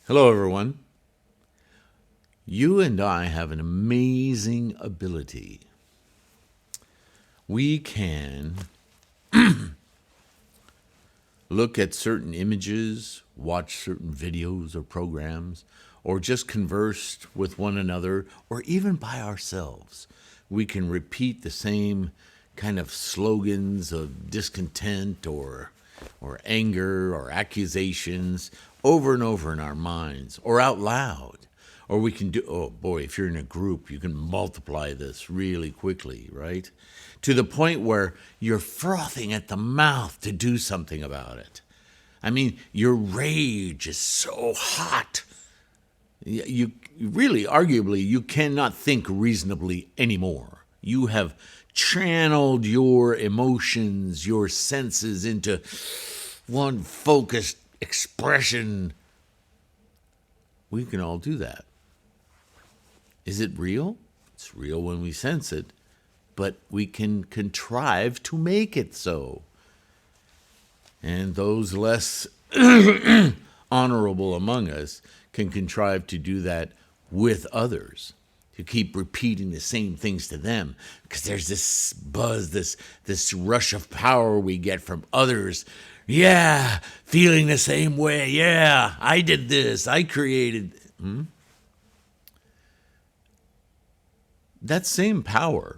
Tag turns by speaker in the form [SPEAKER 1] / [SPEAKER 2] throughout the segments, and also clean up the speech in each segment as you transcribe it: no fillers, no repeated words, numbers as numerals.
[SPEAKER 1] Hello, everyone. You and I have an amazing ability. We can look at certain images, watch certain videos or programs, or just converse with one another, or even by ourselves. We can repeat the same kind of slogans of discontent or anger or accusations over and over in our minds or out loud. Or we can do, oh boy, if you're in a group, you can multiply this really quickly, right? To the point where you're frothing at the mouth to do something about it. I mean, your rage is so hot. You really, arguably, you cannot think reasonably anymore. You have channeled your emotions, your senses into one focused expression. We can all do that. Is it real? It's real when we sense it, but we can contrive to make it so. And those less honorable among us can contrive to do that with others, to keep repeating the same things to them, because there's this buzz, this rush of power we get from others. Yeah, feeling the same way. Yeah, I did this. I created. That same power.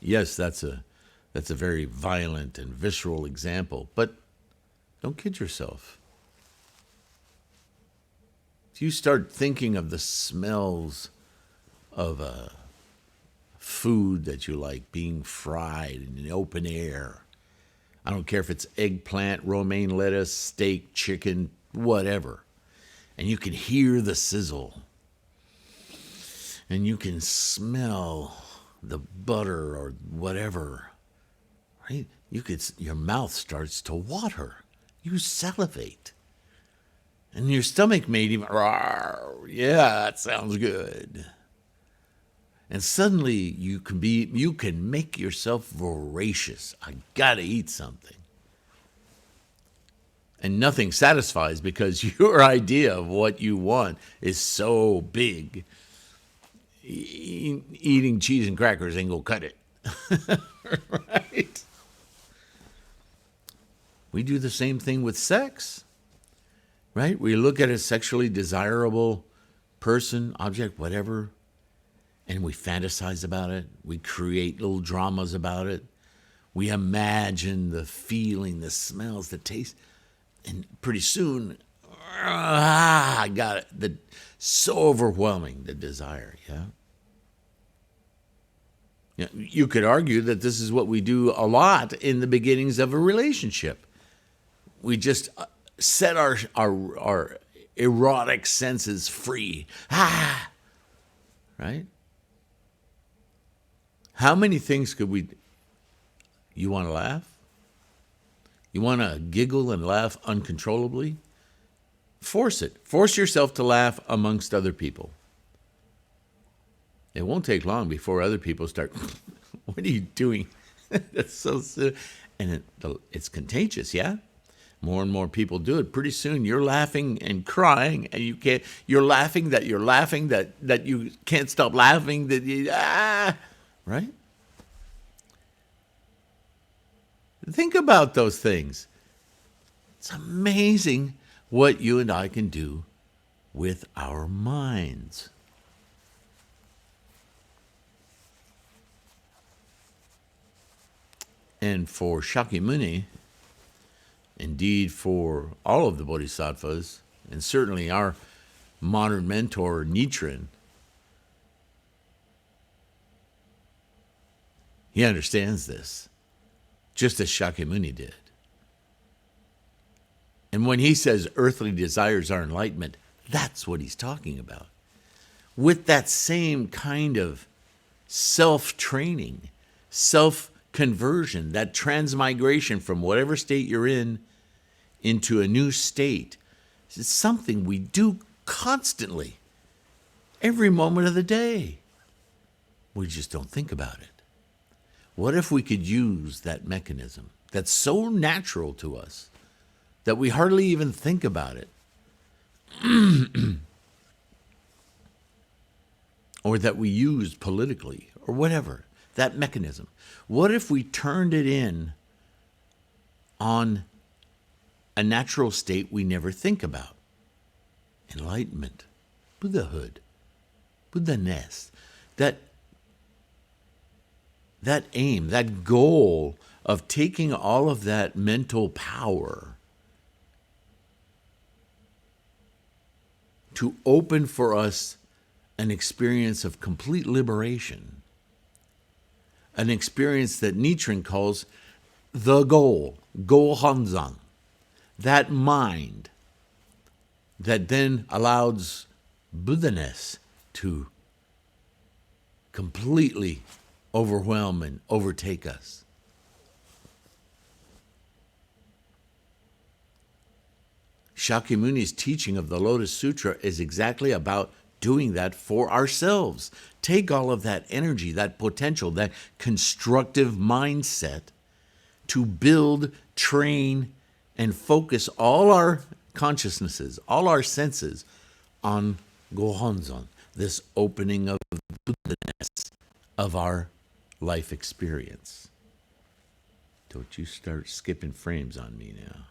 [SPEAKER 1] Yes, that's a very violent and visceral example, but don't kid yourself. If you start thinking of the smells of a food that you like being fried in the open air, I don't care if it's eggplant, romaine lettuce, steak, chicken, whatever, and you can hear the sizzle, and you can smell the butter or whatever, right? Your mouth starts to water. You salivate. And your stomach made even, yeah, that sounds good. And suddenly you can make yourself voracious. I gotta eat something. And nothing satisfies because your idea of what you want is so big. Eating cheese and crackers ain't gonna cut it. Right? We do the same thing with sex. Right? We look at a sexually desirable person, object, whatever, and we fantasize about it. We create little dramas about it. We imagine the feeling, the smells, the taste. And pretty soon, I got it. So overwhelming, the desire, yeah? You could argue that this is what we do a lot in the beginnings of a relationship. We just set our erotic senses free. Right? How many things could we... You want to laugh? You want to giggle and laugh uncontrollably? Force it. Force yourself to laugh amongst other people. It won't take long before other people start, what are you doing? That's so silly. And it's contagious, yeah? More and more people do it. Pretty soon you're laughing and crying, and you're laughing that you can't stop laughing, right? Think about those things. It's amazing what you and I can do with our minds. And for Shakyamuni, indeed for all of the bodhisattvas, and certainly our modern mentor, Nichiren, he understands this, just as Shakyamuni did. And when he says earthly desires are enlightenment, that's what he's talking about. With that same kind of self-training, self-conversion, that transmigration from whatever state you're in into a new state, it's something we do constantly, every moment of the day. We just don't think about it. What if we could use that mechanism that's so natural to us that we hardly even think about it, or that we use politically or whatever, that mechanism. What if we turned it in on a natural state we never think about? Enlightenment, Buddhahood, Buddha-ness. That aim, that goal of taking all of that mental power to open for us an experience of complete liberation, an experience that Nichiren calls the goal, Gohonzon, that mind that then allows Buddha-ness to completely overwhelm and overtake us. Shakyamuni's teaching of the Lotus Sutra is exactly about doing that for ourselves. Take all of that energy, that potential, that constructive mindset to build, train, and focus all our consciousnesses, all our senses on Gohonzon, this opening of the Buddha-ness of our life experience. Don't you start skipping frames on me now.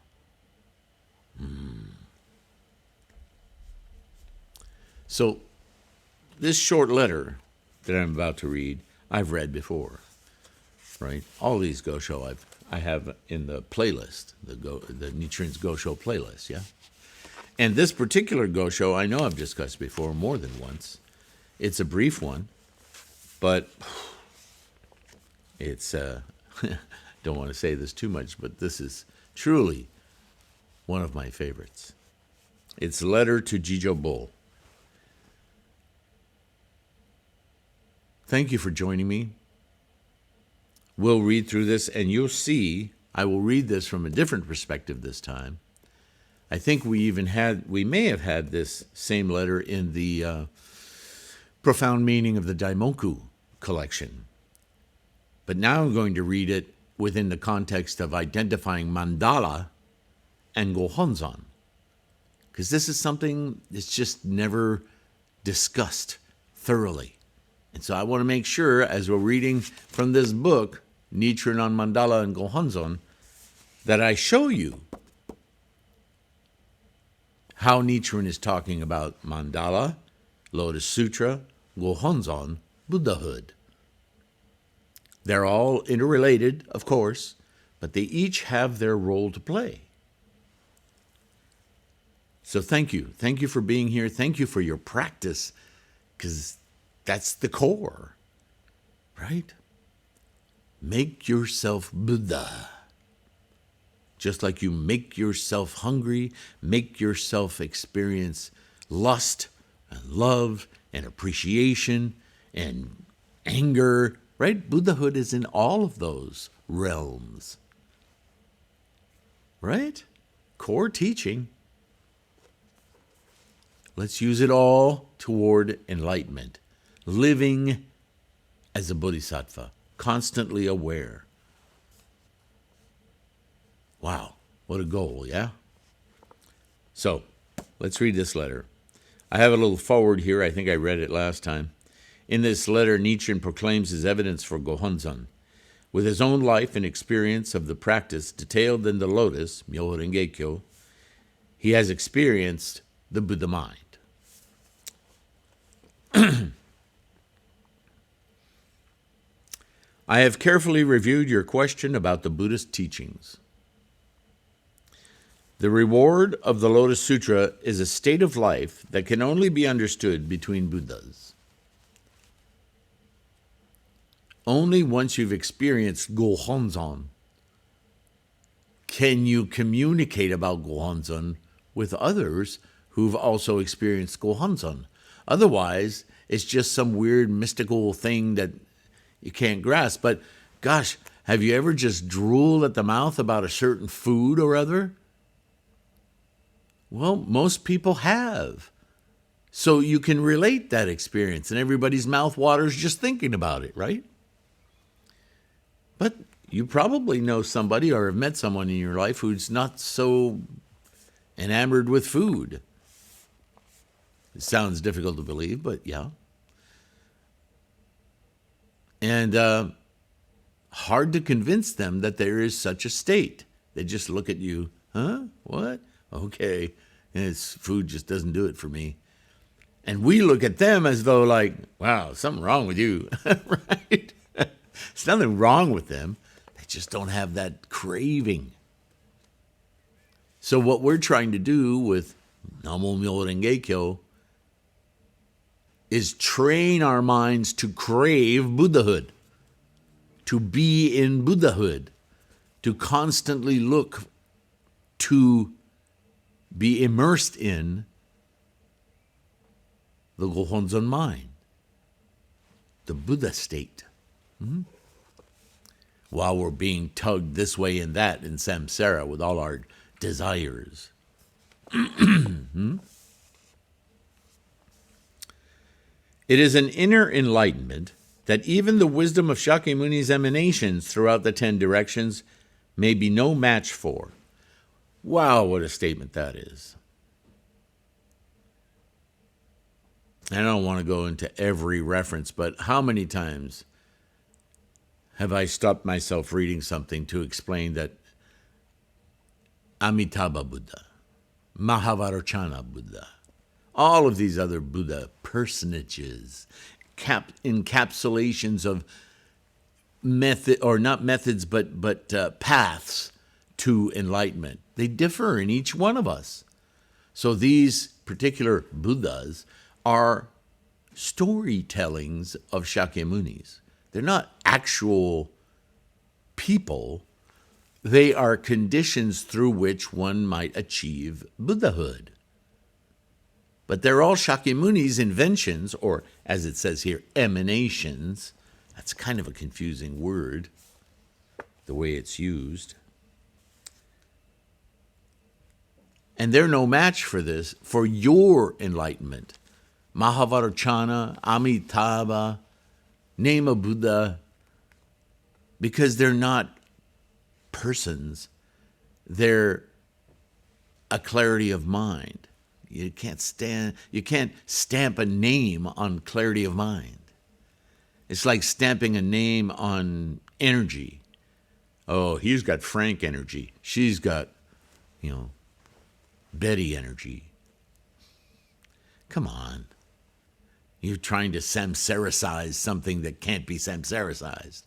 [SPEAKER 1] So, this short letter that I'm about to read, I've read before, right? All these Gosho I have in the playlist, the Nichiren's Gosho playlist, yeah? And this particular Gosho, I know I've discussed before more than once. It's a brief one, but it's, don't want to say this too much, but this is truly one of my favorites. It's Letter to Jijo Bull. Thank you for joining me. We'll read through this, and you'll see I will read this from a different perspective this time. I think we may have had this same letter in the Profound Meaning of the Daimoku collection. But now I'm going to read it within the context of identifying Mandala and Gohonzon, because this is something that's just never discussed thoroughly. And so I want to make sure, as we're reading from this book, Nichiren on Mandala and Gohonzon, that I show you how Nichiren is talking about Mandala, Lotus Sutra, Gohonzon, Buddhahood. They're all interrelated, of course, but they each have their role to play. So thank you. Thank you for being here. Thank you for your practice, because that's the core, right? Make yourself Buddha. Just like you make yourself hungry, make yourself experience lust and love and appreciation and anger, right? Buddhahood is in all of those realms, right? Core teaching. Let's use it all toward enlightenment, living as a bodhisattva, constantly aware. Wow, what a goal, yeah? So, let's read this letter. I have a little forward here. I think I read it last time. In this letter, Nichiren proclaims his evidence for Gohonzon. With his own life and experience of the practice detailed in the Lotus, Myoho Renge-kyo, he has experienced the Buddha mind. I have carefully reviewed your question about the Buddhist teachings. The reward of the Lotus Sutra is a state of life that can only be understood between Buddhas. Only once you've experienced Gohonzon can you communicate about Gohonzon with others who've also experienced Gohonzon. Otherwise, it's just some weird mystical thing that you can't grasp. But gosh, have you ever just drooled at the mouth about a certain food or other? Well, most people have. So you can relate that experience, and everybody's mouth waters just thinking about it, right? But you probably know somebody or have met someone in your life who's not so enamored with food. It sounds difficult to believe, but yeah. And hard to convince them that there is such a state. They just look at you, huh? What? Okay. And it's, food just doesn't do it for me. And we look at them as though like, wow, something wrong with you, right? There's nothing wrong with them. They just don't have that craving. So what we're trying to do with Namo Myo Renge Kyo is train our minds to crave Buddhahood, to be in Buddhahood, to constantly look to be immersed in the Gohonzon mind, the Buddha state. While we're being tugged this way and that in samsara with all our desires. It is an inner enlightenment that even the wisdom of Shakyamuni's emanations throughout the 10 directions may be no match for. Wow, what a statement that is. I don't want to go into every reference, but how many times have I stopped myself reading something to explain that Amitabha Buddha, Mahavajracana Buddha, all of these other Buddha personages, encapsulations of method, or not methods, but paths to enlightenment. They differ in each one of us. So these particular Buddhas are storytellings of Shakyamunis. They're not actual people. They are conditions through which one might achieve Buddhahood. But they're all Shakyamuni's inventions, or as it says here, emanations. That's kind of a confusing word, the way it's used. And they're no match for this, for your enlightenment. Mahavajracana, Amitabha, name a Buddha, because they're not persons. They're a clarity of mind. You can't stamp a name on clarity of mind. It's like stamping a name on energy. Oh, he's got Frank energy. She's got, Betty energy. Come on. You're trying to samsaricize something that can't be samsaricized,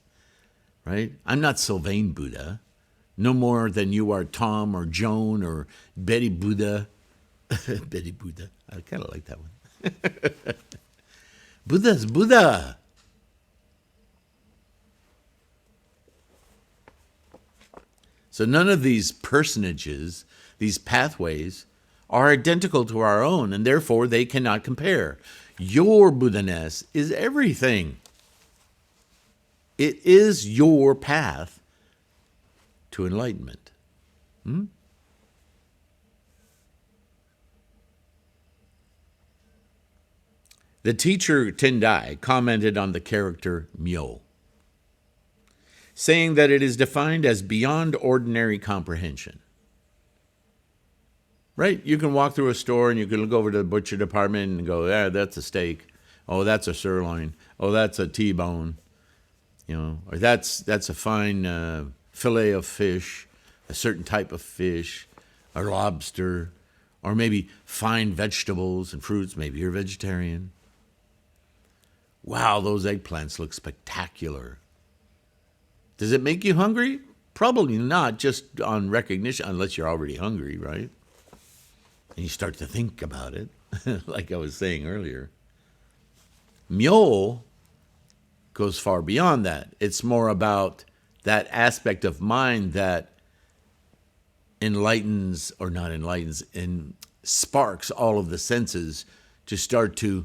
[SPEAKER 1] right? I'm not Sylvain Buddha, no more than you are Tom or Joan or Betty Buddha. Betty Buddha. I kind of like that one. Buddha's Buddha. So none of these personages, these pathways, are identical to our own, and therefore they cannot compare. Your Buddha-ness is everything. It is your path to enlightenment. The teacher Tendai commented on the character Myo, saying that it is defined as beyond ordinary comprehension. Right? You can walk through a store and you can look over to the butcher department and go, yeah, that's a steak. Oh, that's a sirloin. Oh, that's a T-bone. Or that's a fine fillet of fish, a certain type of fish, a lobster, or maybe fine vegetables and fruits. Maybe you're vegetarian. Wow, those eggplants look spectacular. Does it make you hungry? Probably not, just on recognition, unless you're already hungry, right? And you start to think about it, like I was saying earlier. Myo goes far beyond that. It's more about that aspect of mind that enlightens, or not enlightens, and sparks all of the senses to start to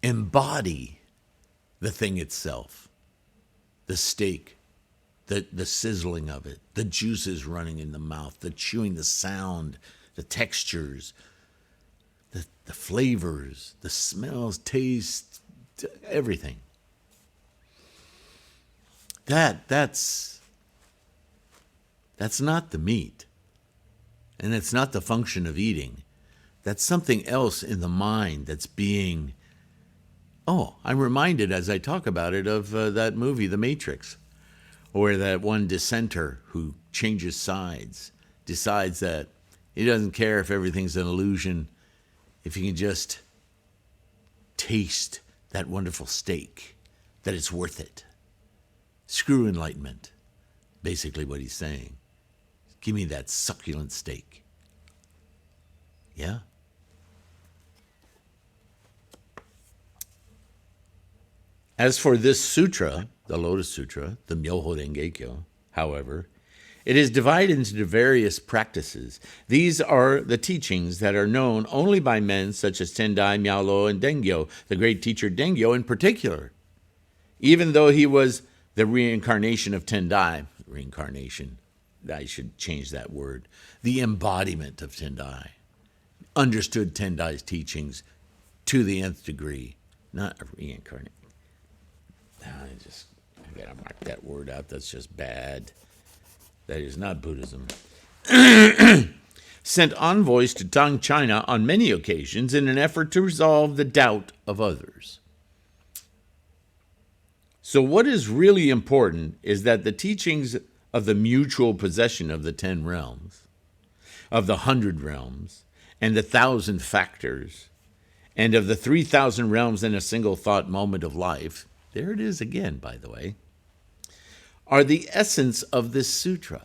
[SPEAKER 1] embody the thing itself. The steak, the sizzling of it, the juices running in the mouth, the chewing, the sound, the textures, the flavors, the smells, taste, everything. That's not the meat. And it's not the function of eating. That's something else in the mind that's being. Oh, I'm reminded as I talk about it of that movie, The Matrix, where that one dissenter who changes sides decides that he doesn't care if everything's an illusion, if he can just taste that wonderful steak, that it's worth it. Screw enlightenment, basically what he's saying. Give me that succulent steak. Yeah? As for this sutra, the Lotus Sutra, the Myoho Renge-kyo, however, it is divided into various practices. These are the teachings that are known only by men such as Tendai, Miaolo, and Dengyo, the great teacher Dengyo in particular. Even though he was the reincarnation of Tendai, I should change that word, the embodiment of Tendai, understood Tendai's teachings to the nth degree, not reincarnate. I gotta mark that word out. That's just bad. That is not Buddhism. Sent envoys to Tang China on many occasions in an effort to resolve the doubt of others. So what is really important is that the teachings of the mutual possession of the 10 realms, of the 100 realms, and the 1,000 factors, and of the 3,000 realms in a single thought moment of life, there it is again, by the way, are the essence of this sutra.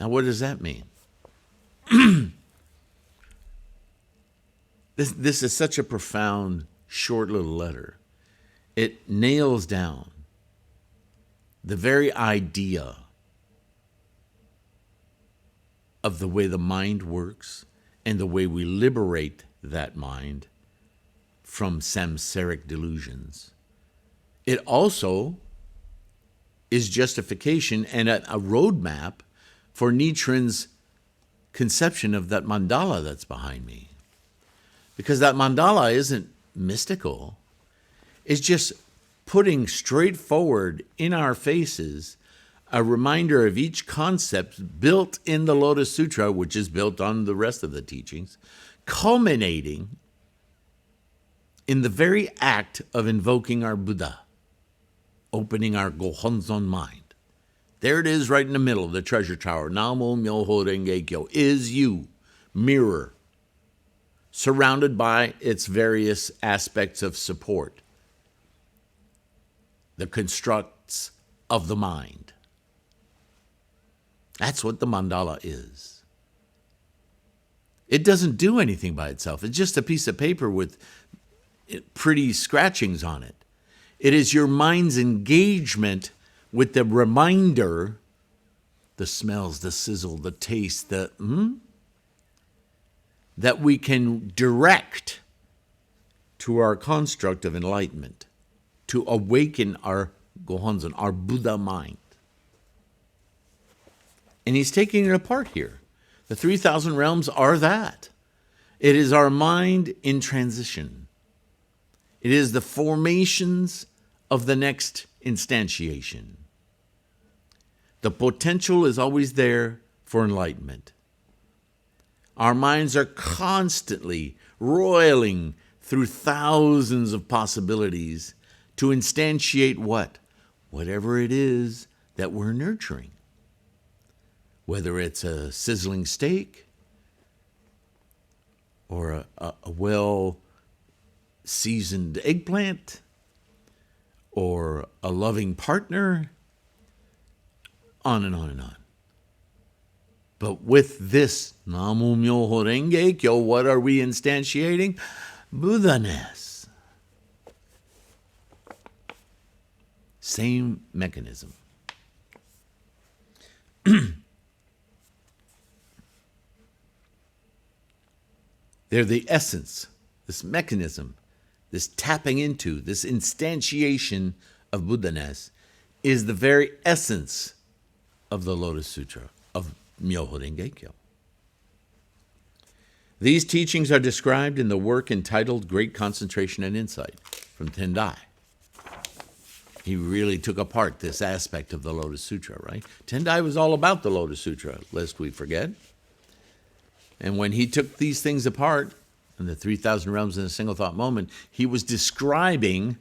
[SPEAKER 1] Now, what does that mean? This is such a profound, short little letter. It nails down the very idea of the way the mind works and the way we liberate that mind from samsaric delusions. It also is justification and a roadmap for Nichiren's conception of that mandala that's behind me. Because that mandala isn't mystical. It's just putting straightforward in our faces a reminder of each concept built in the Lotus Sutra, which is built on the rest of the teachings, culminating in the very act of invoking our Buddha, opening our Gohonzon mind. There it is right in the middle of the treasure tower. Namo Myoho Renge-kyo is you, mirror, surrounded by its various aspects of support, the constructs of the mind. That's what the mandala is. It doesn't do anything by itself. It's just a piece of paper with pretty scratchings on it. It is your mind's engagement with the reminder, the smells, the sizzle, the taste, that we can direct to our construct of enlightenment, to awaken our Gohonzon, our Buddha mind. And he's taking it apart here. The 3,000 realms are that. It is our mind in transition. It is the formations of the next instantiation. The potential is always there for enlightenment. Our minds are constantly roiling through thousands of possibilities to instantiate what? Whatever it is that we're nurturing. Whether it's a sizzling steak or a well-seasoned eggplant or a loving partner, on and on and on. But with this Namo Myoho Renge-kyo, what are we instantiating? Buddha-ness. Same mechanism. They're the essence, this mechanism, this tapping into, this instantiation of Buddha-ness is the very essence of the Lotus Sutra, of Myoho Renge-kyo. These teachings are described in the work entitled Great Concentration and Insight from Tendai. He really took apart this aspect of the Lotus Sutra, right? Tendai was all about the Lotus Sutra, lest we forget. And when he took these things apart in the 3,000 realms in a single thought moment, he was describing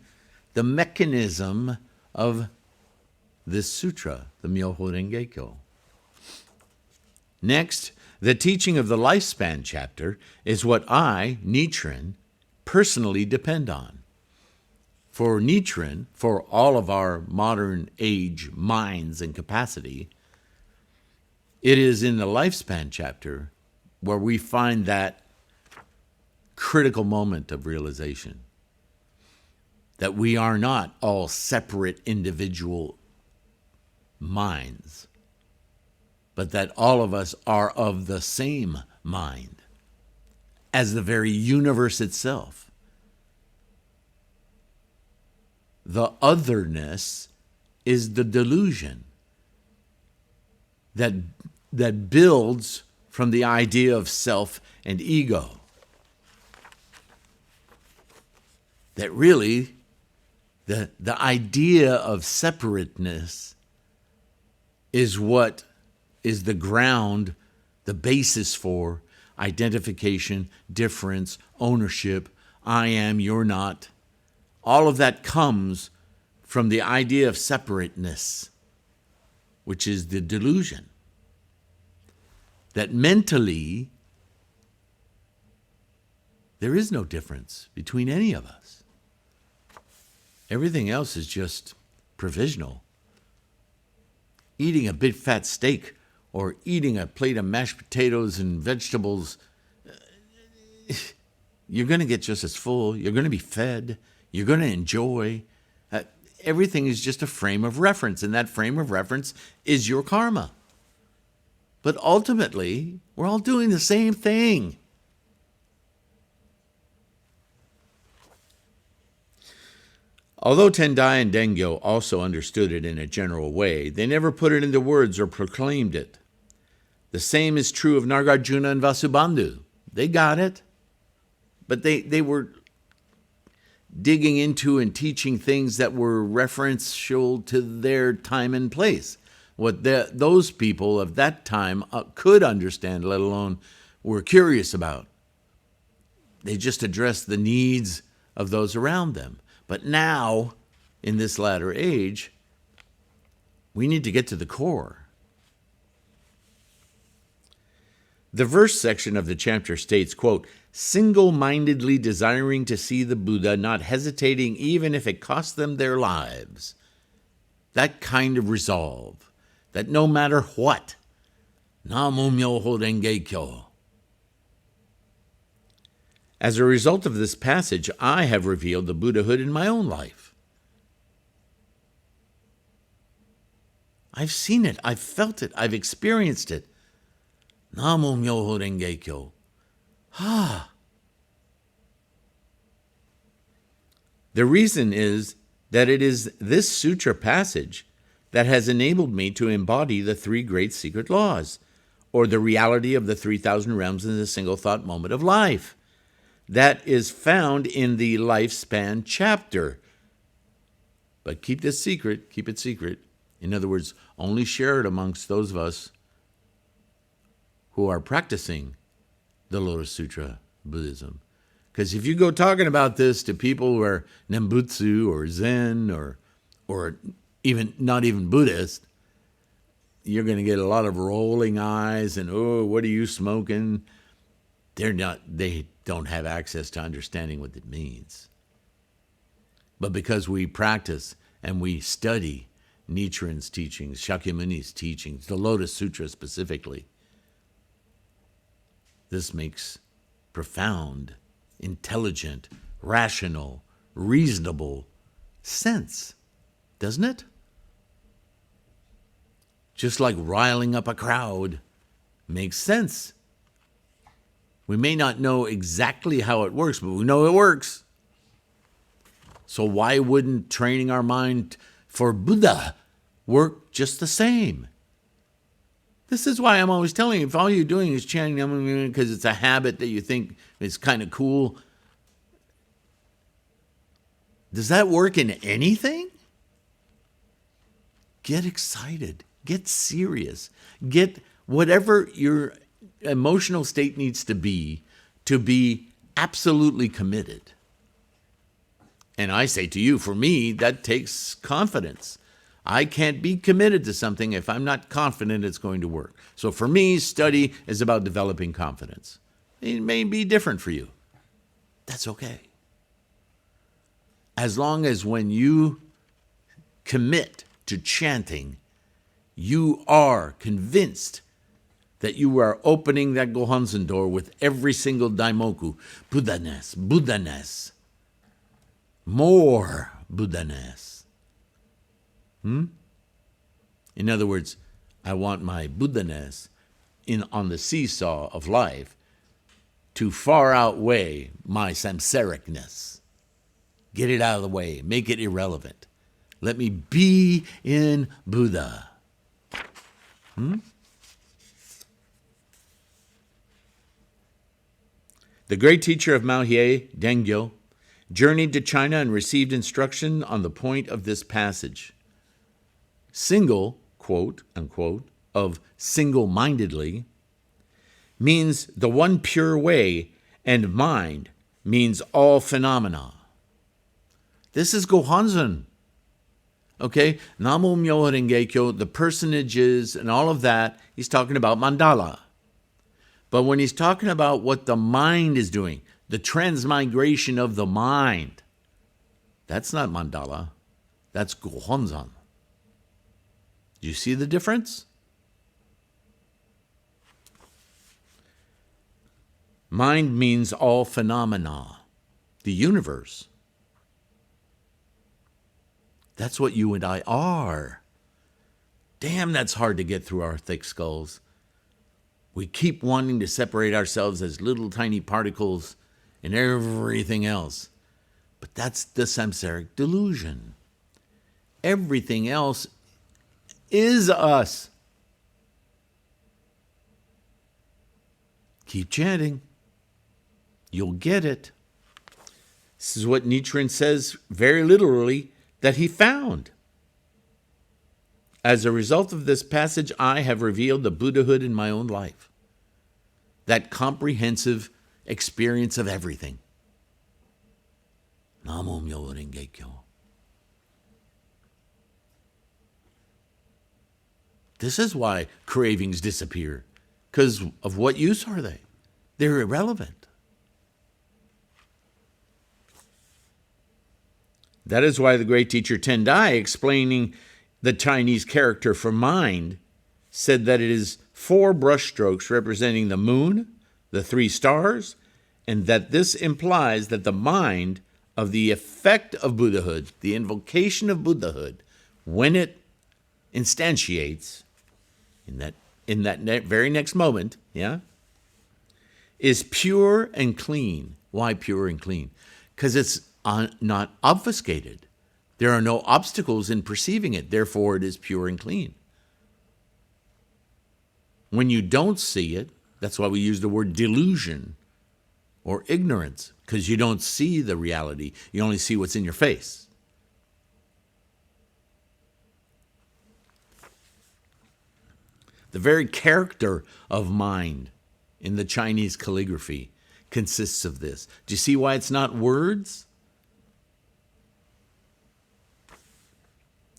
[SPEAKER 1] the mechanism of this sutra, the Myoho Renge Kyo. Next, the teaching of the lifespan chapter is what I, Nichiren, personally depend on. For Nichiren, for all of our modern age minds and capacity, it is in the lifespan chapter where we find that critical moment of realization that we are not all separate individual minds, but that all of us are of the same mind as the very universe itself. The otherness is the delusion that builds from the idea of self and ego. That really, the idea of separateness is what is the ground, the basis for identification, difference, ownership, I am, you're not. All of that comes from the idea of separateness, which is the delusion. That mentally, there is no difference between any of us. Everything else is just provisional. Eating a big fat steak or eating a plate of mashed potatoes and vegetables, you're going to get just as full. You're going to be fed. You're going to enjoy. Everything is just a frame of reference, and that frame of reference is your karma. But ultimately, we're all doing the same thing. Although Tendai and Dengyo also understood it in a general way, they never put it into words or proclaimed it. The same is true of Nagarjuna and Vasubandhu. They got it, but they were digging into and teaching things that were referential to their time and place. What those people of that time could understand, let alone were curious about. They just addressed the needs of those around them. But now, in this latter age, we need to get to the core. The verse section of the chapter states, quote, single-mindedly desiring to see the Buddha, not hesitating even if it cost them their lives. That kind of resolve, that no matter what, Namo Myoho Renge Kyo. As a result of this passage, I have revealed the Buddhahood in my own life. I've seen it, I've felt it, I've experienced it. Namo Myoho Renge Kyo. The reason is that it is this sutra passage that has enabled me to embody the three great secret laws, or the reality of the 3,000 realms in a single thought moment of life. That is found in the lifespan chapter. But keep this secret, keep it secret. In other words, only share it amongst those of us who are practicing the Lotus Sutra Buddhism. Because if you go talking about this to people who are Nembutsu or Zen or even not even Buddhist, you're going to get a lot of rolling eyes and, oh, what are you smoking? They don't have access to understanding what it means. But because we practice and we study Nichiren's teachings, Shakyamuni's teachings, the Lotus Sutra specifically, this makes profound, intelligent, rational, reasonable sense, doesn't it? Just like riling up a crowd makes sense. We may not know exactly how it works, but we know it works. So why wouldn't training our mind for Buddha work just the same? This is why I'm always telling you, if all you're doing is chanting because it's a habit that you think is kind of cool, does that work in anything? Get excited. Get serious. Get whatever your emotional state needs to be absolutely committed. And I say to you, for me, that takes confidence. I can't be committed to something if I'm not confident it's going to work. So for me, study is about developing confidence. It may be different for you. That's okay. As long as when you commit to chanting, you are convinced that you are opening that Gohonzon door with every single daimoku. Buddha-ness, Buddha-ness. More Buddha-ness. In other words, I want my Buddha-ness on the seesaw of life to far outweigh my samsaricness. Get it out of the way. Make it irrelevant. Let me be in Buddha. The great teacher of Maohye, Dengyo, journeyed to China and received instruction on the point of this passage. Single, quote, unquote, of single-mindedly means the one pure way, and mind means all phenomena. This is Gohonzon. Okay? Namo Myoho Renge Kyo, the personages and all of that, he's talking about mandala. But when he's talking about what the mind is doing, the transmigration of the mind, that's not mandala. That's Gohonzon. Do you see the difference? Mind means all phenomena, the universe. That's what you and I are. Damn, that's hard to get through our thick skulls. We keep wanting to separate ourselves as little tiny particles and everything else. But that's the samsaric delusion. Everything else is us. Keep chanting. You'll get it. This is what Nichiren says very literally that he found. As a result of this passage, I have revealed the Buddhahood in my own life. That comprehensive experience of everything. Namo Myoho Renge Kyo. This is why cravings disappear. Because of what use are they? They're irrelevant. That is why the great teacher Tendai, explaining the Chinese character for mind, said that it is 4 brushstrokes representing the moon, the 3 stars, and that this implies that the mind of the effect of Buddhahood, the invocation of Buddhahood, when it instantiates, in that very next moment, is pure and clean. Why pure and clean? Because it's not obfuscated. There are no obstacles in perceiving it. Therefore, it is pure and clean. When you don't see it, that's why we use the word delusion or ignorance, because you don't see the reality. You only see what's in your face. The very character of mind in the Chinese calligraphy consists of this. Do you see why it's not words?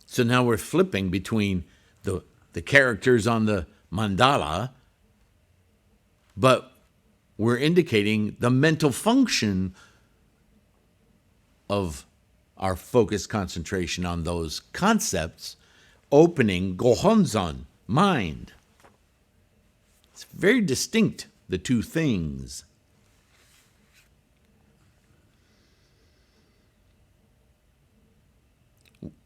[SPEAKER 1] So now we're flipping between the characters on the mandala, but we're indicating the mental function of our focused concentration on those concepts, opening Gohonzon, mind. It's very distinct, the two things.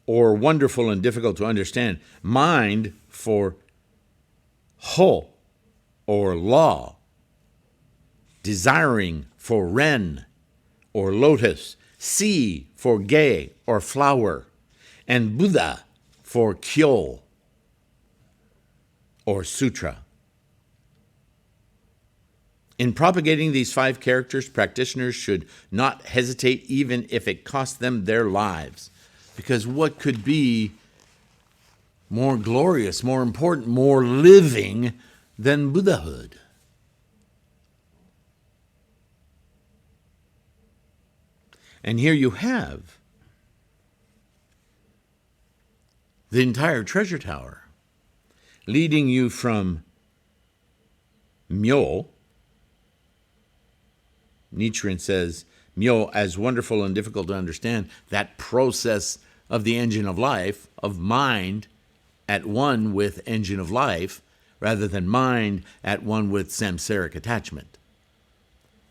[SPEAKER 1] Or wonderful and difficult to understand. Mind for ho, or law. Desiring for ren, or lotus. Si for ge, or flower. And Buddha for kyo, or sutra. In propagating these 5 characters, practitioners should not hesitate even if it costs them their lives. Because what could be more glorious, more important, more living than Buddhahood? And here you have the entire treasure tower leading you from Myo. Nichiren says, Myo, as wonderful and difficult to understand, that process of the engine of life, of mind at one with engine of life, rather than mind at one with samsaric attachment.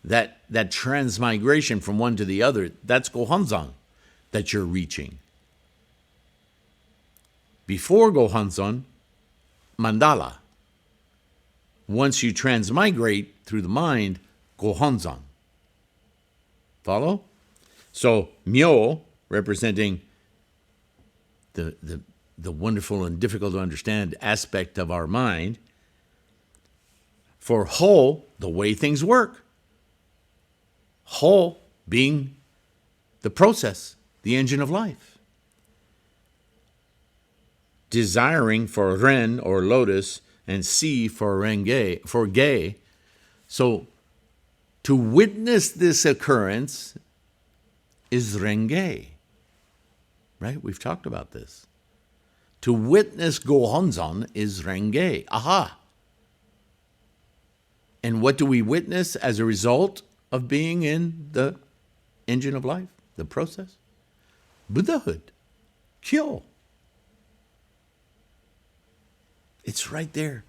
[SPEAKER 1] That transmigration from one to the other, that's Gohonzon that you're reaching. Before Gohonzon, Mandala. Once you transmigrate through the mind, Gohonzon. Follow? So Myo, representing the wonderful and difficult to understand aspect of our mind. For Ho, the way things work. Ho being the process, the engine of life. Desiring for Ren or Lotus, and Si for Renge, for Ge. So to witness this occurrence is Renge. Right? We've talked about this. To witness Gohonzon is Renge. Aha! And what do we witness as a result of being in the engine of life, the process? Buddhahood. Kyo. It's right there.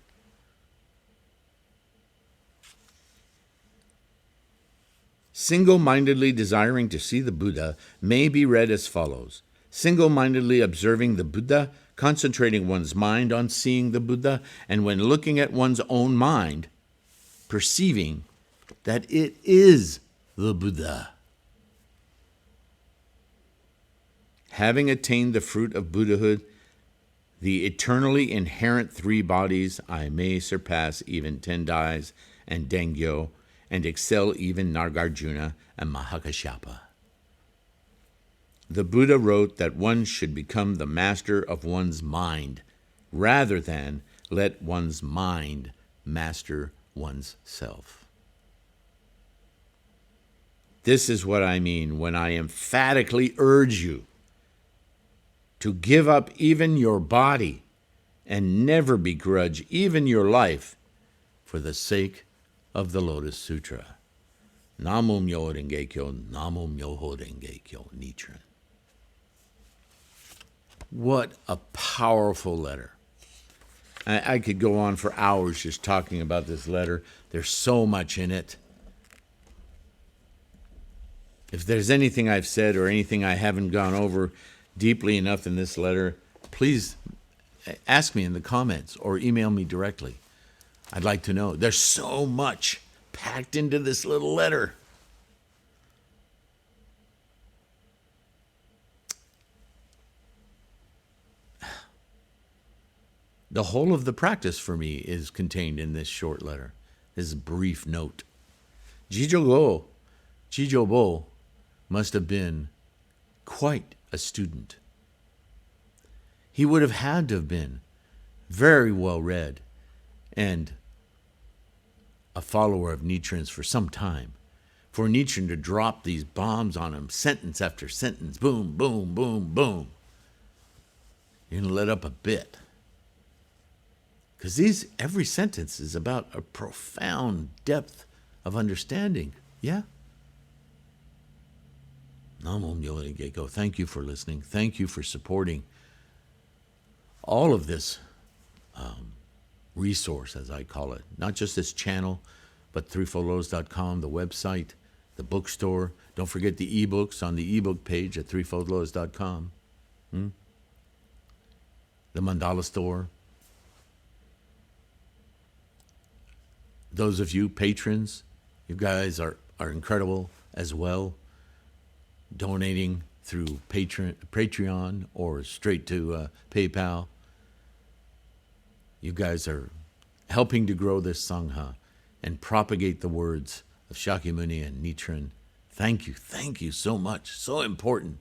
[SPEAKER 1] Single-mindedly desiring to see the Buddha may be read as follows. Single-mindedly observing the Buddha, concentrating one's mind on seeing the Buddha, and when looking at one's own mind, perceiving that it is the Buddha. Having attained the fruit of Buddhahood, the eternally inherent three bodies, I may surpass even Tendais and Dengyo, and excel even Nagarjuna and Mahakashyapa. The Buddha wrote that one should become the master of one's mind, rather than let one's mind master one's self. This is what I mean when I emphatically urge you to give up even your body and never begrudge even your life for the sake of the Lotus Sutra. Namo Myoho Renge Kyo, Namo Myoho Renge Kyo, Nichiren. What a powerful letter. I could go on for hours just talking about this letter. There's so much in it. If there's anything I've said or anything I haven't gone over deeply enough in this letter, please ask me in the comments or email me directly. I'd like to know. There's so much packed into this little letter. The whole of the practice for me is contained in this short letter, this brief note. Jijobo must have been quite a student. He would have had to have been very well read and a follower of Nichiren's for some time. For Nichiren to drop these bombs on him, sentence after sentence, boom, boom, boom, boom. You're going to let up a bit. Because every sentence is about a profound depth of understanding. Yeah? Namo Myoho Renge Kyo. Thank you for listening. Thank you for supporting all of this resource, as I call it. Not just this channel, but threefoldlotus.com, the website, the bookstore. Don't forget the ebooks on the ebook page at threefoldlotus.com. The Mandala store. Those of you patrons, you guys are incredible as well. Donating through Patreon or straight to PayPal. You guys are helping to grow this Sangha and propagate the words of Shakyamuni and Nichiren. Thank you so much. So important.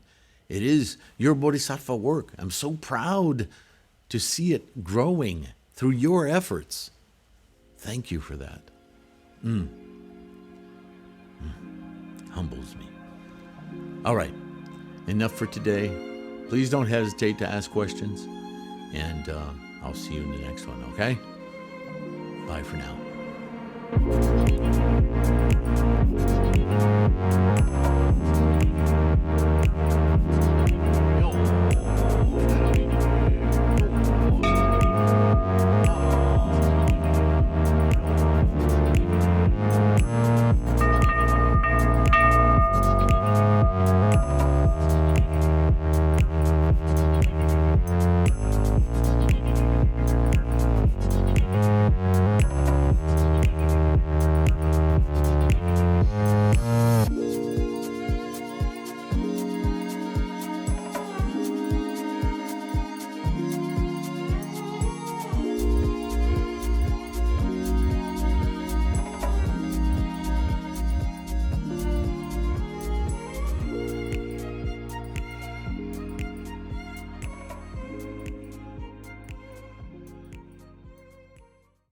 [SPEAKER 1] It is your Bodhisattva work. I'm so proud to see it growing through your efforts. Thank you for that. Humbles me. All right, enough for today. Please don't hesitate to ask questions, and I'll see you in the next one, okay? Bye for now.